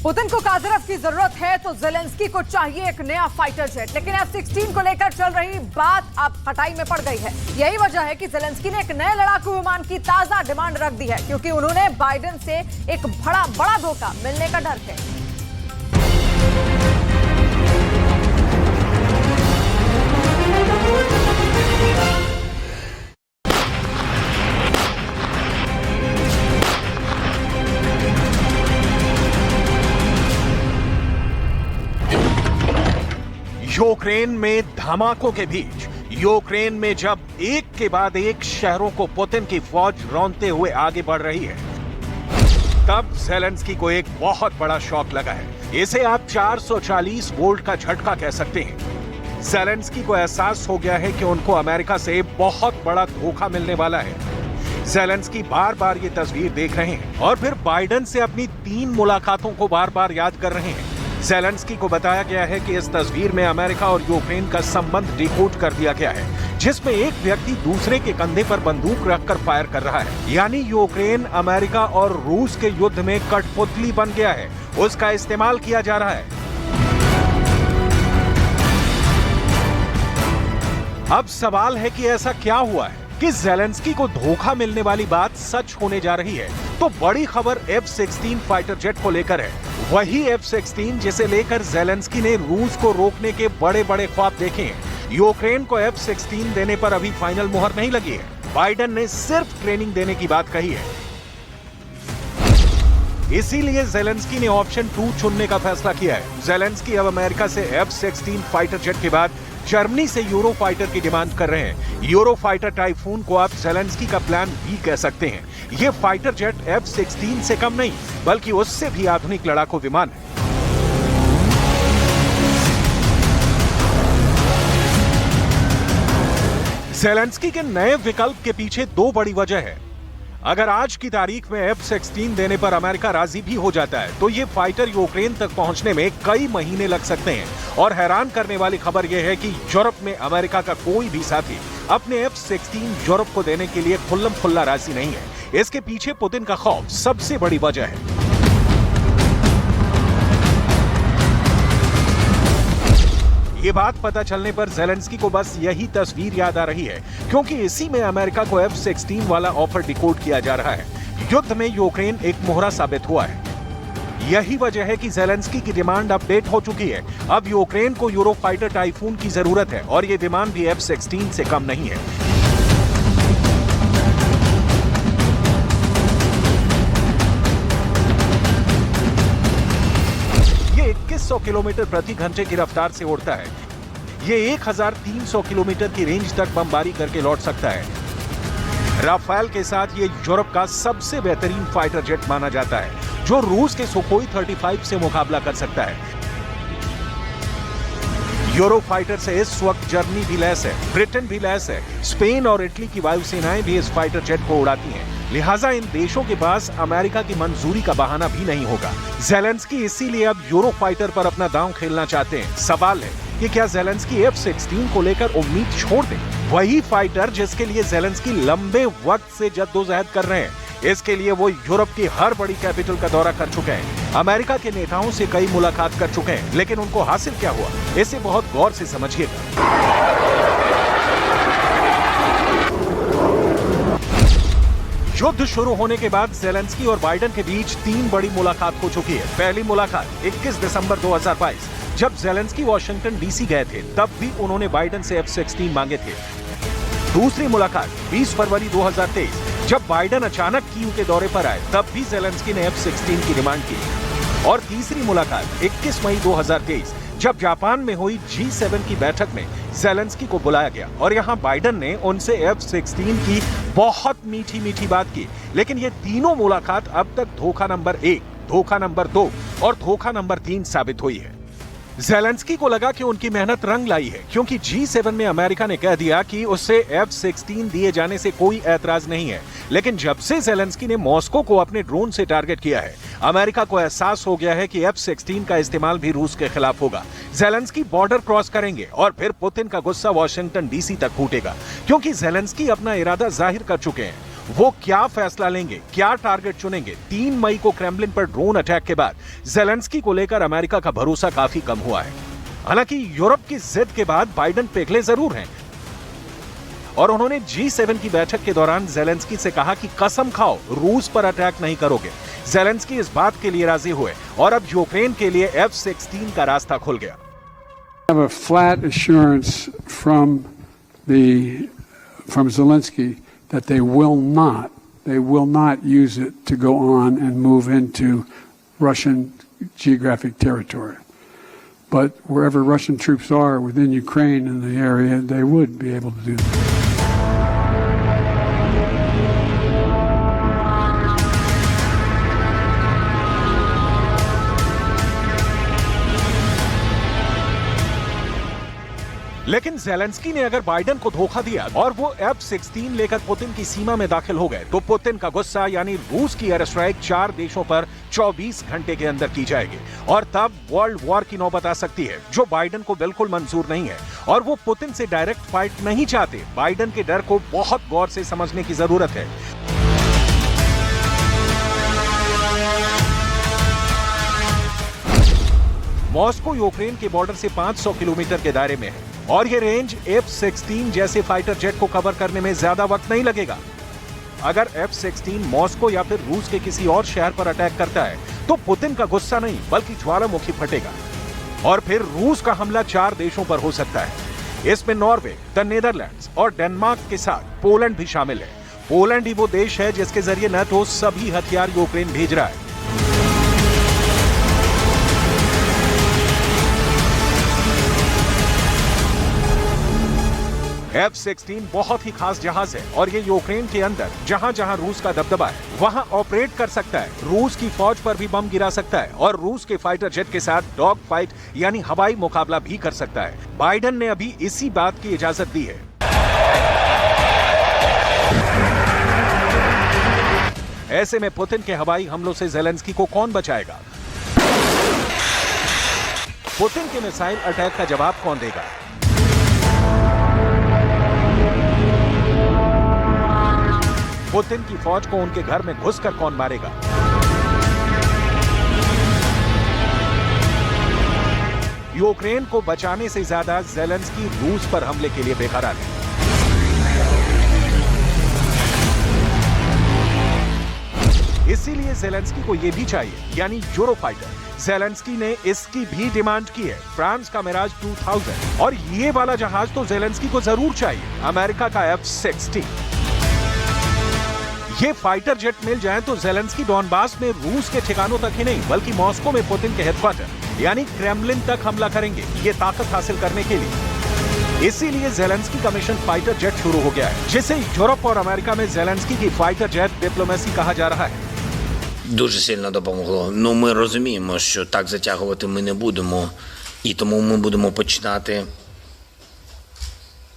Putin को काज़रव की जरूरत है तो जेलेंस्की को चाहिए एक नया फाइटर जेट, लेकिन F-16 को लेकर चल रही बात अब खटाई में पड़ गई है। यही वजह है कि जेलेंस्की ने एक नए लड़ाकू विमान की ताजा डिमांड रख दी है, क्योंकि उन्होंने बाइडेन से एक बड़ा धोखा मिलने का डर है। यूक्रेन में धमाकों के बीच यूक्रेन में जब एक के बाद एक शहरों को पुतिन की फौज रौंदते हुए आगे बढ़ रही है, तब जेलेंस्की को एक बहुत बड़ा शॉक लगा है। इसे आप 440 वोल्ट का झटका कह सकते हैं। जेलेंस्की को एहसास हो गया है कि उनको अमेरिका से बहुत बड़ा धोखा मिलने वाला है। जेलेंस्की बार बार ये तस्वीर देख रहे हैं और फिर बाइडेन से अपनी 3 मुलाकातों को बार बार याद कर रहे हैं। जेलेंस्की को बताया गया है कि इस तस्वीर में अमेरिका और यूक्रेन का संबंध डिकोड कर दिया गया है, जिसमें एक व्यक्ति दूसरे के कंधे पर बंदूक रखकर फायर कर रहा है। यानी यूक्रेन अमेरिका और रूस के युद्ध में कठपुतली बन गया है, उसका इस्तेमाल किया जा रहा है। अब सवाल है कि ऐसा क्या हुआ है कि जेलेंस्की को धोखा मिलने वाली बात सच होने जा रही है। तो बड़ी खबर F-16 फाइटर जेट को लेकर है। वही F-16 जिसे लेकर जेलेंस्की ने रूस को रोकने के बड़े बड़े ख्वाब देखे हैं। यूक्रेन को F-16 देने पर अभी फाइनल मुहर नहीं लगी है। बाइडेन ने सिर्फ ट्रेनिंग देने की बात कही है। इसीलिए जेलेंस्की ने ऑप्शन 2 चुनने का फैसला किया है। जेलेंस्की अब अमेरिका से F-16 फाइटर जेट के बाद जर्मनी से यूरो फाइटर की डिमांड कर रहे हैं। यूरो फाइटर टाइफून को आप जेलेंस्की का प्लान भी कह सकते हैं। ये फाइटर जेट F-16 से कम नहीं, बल्कि उससे भी आधुनिक लड़ाकू विमान है। जेलेंस्की के नए विकल्प के पीछे 2 बड़ी वजह है। अगर आज की तारीख में F-16 देने पर अमेरिका राजी भी हो जाता है, तो ये फाइटर यूक्रेन तक पहुंचने में कई महीने लग सकते हैं। और हैरान करने वाली खबर यह है कि यूरोप में अमेरिका का कोई भी साथी अपने F-16 यूरोप को देने के लिए खुल्लम खुल्ला राजी नहीं है। इसके पीछे पुतिन का खौफ सबसे बड़ी वजह है। ये बात पता चलने पर जेलेंस्की को बस यही तस्वीर याद आ रही है, क्योंकि इसी में अमेरिका को F-16 वाला ऑफर डिकोड किया जा रहा है। युद्ध में यूक्रेन एक मोहरा साबित हुआ है। यही वजह है कि जेलेंस्की की डिमांड अपडेट हो चुकी है। अब यूक्रेन को यूरो फाइटर टाइफून की जरूरत है और ये डिमांड भी F-16 से कम नहीं है। ये 2100 किलोमीटर प्रति घंटे की रफ्तार से उड़ता है। ये 1300 किलोमीटर की रेंज तक बमबारी करके लौट सकता है। राफेल के साथ ये यूरोप का सबसे बेहतरीन फाइटर जेट माना जाता है, जो रूस के सुखोई 35 से मुकाबला कर सकता है। यूरो फाइटर से इस वक्त जर्मनी भी लैस है, ब्रिटेन भी लैस है, स्पेन और इटली की वायुसेनाएं भी इस फाइटर जेट को उड़ाती हैं। लिहाजा इन देशों के पास अमेरिका की मंजूरी का बहाना भी नहीं होगा। जेलेंस्की इसीलिए अब यूरो फाइटर पर अपना दांव खेलना चाहते हैं। सवाल है कि क्या जेलेंस्की F-16 को लेकर उम्मीद छोड़ दें? वही फाइटर जिसके लिए जेलेंस्की लंबे वक्त से जद्दोजहद कर रहे हैं। इसके लिए वो यूरोप की हर बड़ी कैपिटल का दौरा कर चुके हैं, अमेरिका के नेताओं से कई मुलाकात कर चुके हैं, लेकिन उनको हासिल क्या हुआ, इसे बहुत गौर से समझिएगा। युद्ध शुरू होने के बाद जेलेंस्की और बाइडेन के बीच 3 बड़ी मुलाकात हो चुकी है। पहली मुलाकात 21 दिसंबर 2022, जब जेलेंस्की वाशिंगटन डीसी गए थे, तब भी उन्होंने बाइडेन से F-16 मांगे थे। दूसरी मुलाकात 20 फरवरी 2023, जब बाइडेन अचानक कीव के दौरे पर आए, तब भी जेलेंस्की ने F-16 की डिमांड की। और तीसरी मुलाकात 21 मई 2023, जब जापान में हुई G7 की बैठक में जेलेंस्की को बुलाया गया और यहां बाइडेन ने उनसे F-16 की बहुत मीठी मीठी बात की। लेकिन ये तीनों मुलाकात अब तक धोखा नंबर 1, धोखा नंबर 2 और धोखा नंबर 3 साबित हुई है। जेलेंस्की को लगा कि उनकी मेहनत रंग लाई है, क्योंकि G7 में अमेरिका ने कह दिया कि उसे F-16 दिए जाने से कोई ऐतराज नहीं है। लेकिन जब से जेलेंस्की ने मॉस्को को अपने ड्रोन से टारगेट किया है, अमेरिका को एहसास हो गया है कि F-16 का इस्तेमाल भी रूस के खिलाफ होगा। जेलेंस्की बॉर्डर क्रॉस करेंगे और फिर पुतिन का गुस्सा वाशिंगटन डीसी तक फूटेगा, क्योंकि जेलेंस्की अपना इरादा जाहिर कर चुके हैं। वो क्या फैसला लेंगे, क्या टारगेट चुनेंगे? 3 मई को क्रेमलिन पर ड्रोन अटैक के बाद जेलेंस्की को लेकर अमेरिका का भरोसा काफी कम हुआ है। हालांकि यूरोप की जिद के बाद बाइडेन पिघले जरूर हैं और उन्होंने G7 की बैठक के दौरान जेलेंस्की से कहा कि कसम खाओ रूस पर अटैक नहीं करोगे। जेलेंस्की इस बात के लिए राजी हुए और अब यूक्रेन के लिए F-16 का रास्ता खुल गया। have a flat assurance from Zelensky that they will not use it to go on and move into Russian geographic territory. But wherever Russian troops are within Ukraine in the area, they would be able to do that. लेकिन Zelensky ने अगर Biden को धोखा दिया और वो F-16 लेकर Putin की सीमा में दाखिल हो गए तो पुतिन का गुस्सा यानी रूस की एयर स्ट्राइक 4 देशों पर 24 घंटे के अंदर की जाएगी और तब वर्ल्ड वॉर की नौबत आ सकती है, जो बाइडेन को बिल्कुल मंजूर नहीं है। और वो पुतिन से डायरेक्ट फाइट नहीं चाहते। बाइडेन के डर को बहुत गौर से समझने की जरूरत है। मॉस्को यूक्रेन के बॉर्डर से 500 किलोमीटर के दायरे में है और ये रेंज F-16 जैसे फाइटर जेट को कवर करने में ज्यादा वक्त नहीं लगेगा। अगर F-16 मॉस्को या फिर रूस के किसी और शहर पर अटैक करता है तो पुतिन का गुस्सा नहीं बल्कि ज्वालामुखी फटेगा और फिर रूस का हमला 4 देशों पर हो सकता है। इसमें नॉर्वे, द नीदरलैंड्स और डेनमार्क के साथ पोलैंड भी शामिल है। पोलैंड ही वो देश है जिसके जरिए नाटो सभी हथियार यूक्रेन भेज रहा है। F-16 बहुत ही खास जहाज है और ये यूक्रेन के अंदर जहां जहां रूस का दबदबा है वहां ऑपरेट कर सकता है। रूस की फौज पर भी बम गिरा सकता है और रूस के फाइटर जेट के साथ डॉग फाइट यानी हवाई मुकाबला भी कर सकता है। बाइडेन ने अभी इसी बात की इजाजत दी है। ऐसे में पुतिन के हवाई हमलों से जेलेंस्की को कौन बचाएगा? पुतिन के मिसाइल अटैक का जवाब कौन देगा? पुतिन की फौज को उनके घर में घुसकर कौन मारेगा? यूक्रेन को बचाने से ज्यादा जेलेंस्की रूस पर हमले के लिए बेकरार है। इसीलिए जेलेंस्की को यह भी चाहिए यानी यूरोफाइटर। जेलेंस्की ने इसकी भी डिमांड की है, फ्रांस का मिराज 2000 और ये वाला जहाज तो जेलेंस्की को जरूर चाहिए, अमेरिका का F-16। ये फाइटर जेट मिल जाए तो जेलेंस्की डॉनबास में रूस के ठिकानों तक ही नहीं बल्कि मॉस्को में पुतिन के हेडक्वार्टर यानी क्रेमलिन तक हमला करेंगे, ये ताकत हासिल करने के लिए। इसीलिए जेलेंस्की का मिशन फाइटर जेट शुरू हो गया है, जिसे यूरोप और अमेरिका में जेलेंस्की की फाइटर जेट डिप्लोमेसी कहा जा रहा है। Дуже сильно допомогло. Ну, ми розуміємо, що так затягувати ми не будемо, і тому ми будемо починати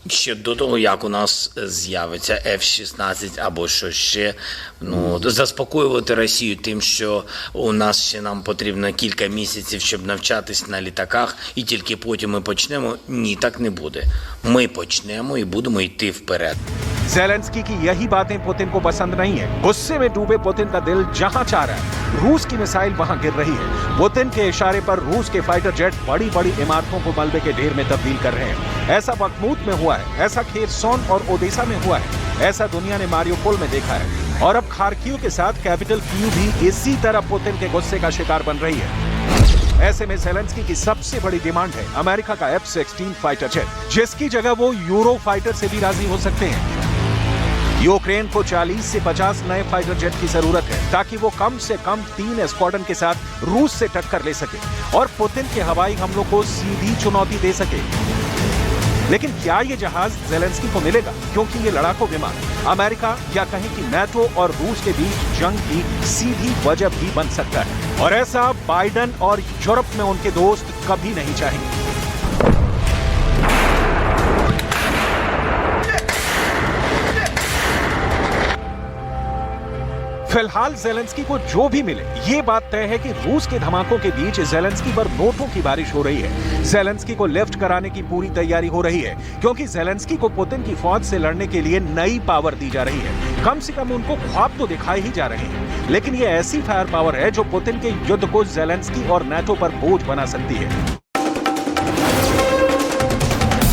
ще до того, як у нас з'явиться F-16 або що ще, заспокоювати Росію тим, що у нас ще нам потрібно кілька місяців, щоб навчатись на літаках, і тільки потім ми почнемо. Ні, так не буде. Ми почнемо і будемо йти вперед. जेलेंस्की की यही बातें पुतिन को पसंद नहीं है। गुस्से में डूबे पुतिन का दिल जहां चाह रहा है, रूस की मिसाइल वहां गिर रही है। पुतिन के इशारे पर रूस के फाइटर जेट बड़ी बड़ी इमारतों को मलबे के ढेर में तब्दील कर रहे हैं। ऐसा बखमूत में हुआ है, ऐसा खेरसोन और ओडेसा में हुआ है, ऐसा दुनिया ने मारियोपोल में देखा है और अब खार्किव के साथ कैपिटल कीव भी इसी तरह पुतिन के गुस्से का शिकार बन रही है। ऐसे में जेलेंस्की की सबसे बड़ी डिमांड है अमेरिका का F-16 फाइटर जेट, जिसकी जगह वो यूरो फाइटर से भी राजी हो सकते हैं। यूक्रेन को 40 से 50 नए फाइटर जेट की जरूरत है ताकि वो कम से कम 3 स्क्वाड्रन के साथ रूस से टक्कर ले सके और पुतिन के हवाई हमलों को सीधी चुनौती दे सके। लेकिन क्या ये जहाज जेलेंस्की को मिलेगा? क्योंकि ये लड़ाकू विमान अमेरिका या कहीं कि नाटो और रूस के बीच जंग की सीधी वजह भी बन सकता है और ऐसा बाइडेन और यूरोप में उनके दोस्त कभी नहीं चाहेंगे। फिलहाल जेलेंस्की को जो भी मिले, ये बात तय है कि रूस के धमाकों के बीच जेलेंस्की पर नोटों की बारिश हो रही है। जेलेंस्की को लिफ्ट कराने की पूरी तैयारी हो रही है, क्योंकि जेलेंस्की को पुतिन की फौज से लड़ने के लिए नई पावर दी जा रही है। कम से कम उनको ख्वाब तो दिखाए ही जा रहे हैं, लेकिन ये ऐसी फायर पावर है जो पुतिन के युद्ध को जेलेंस्की और नाटो पर बोझ बना सकती है।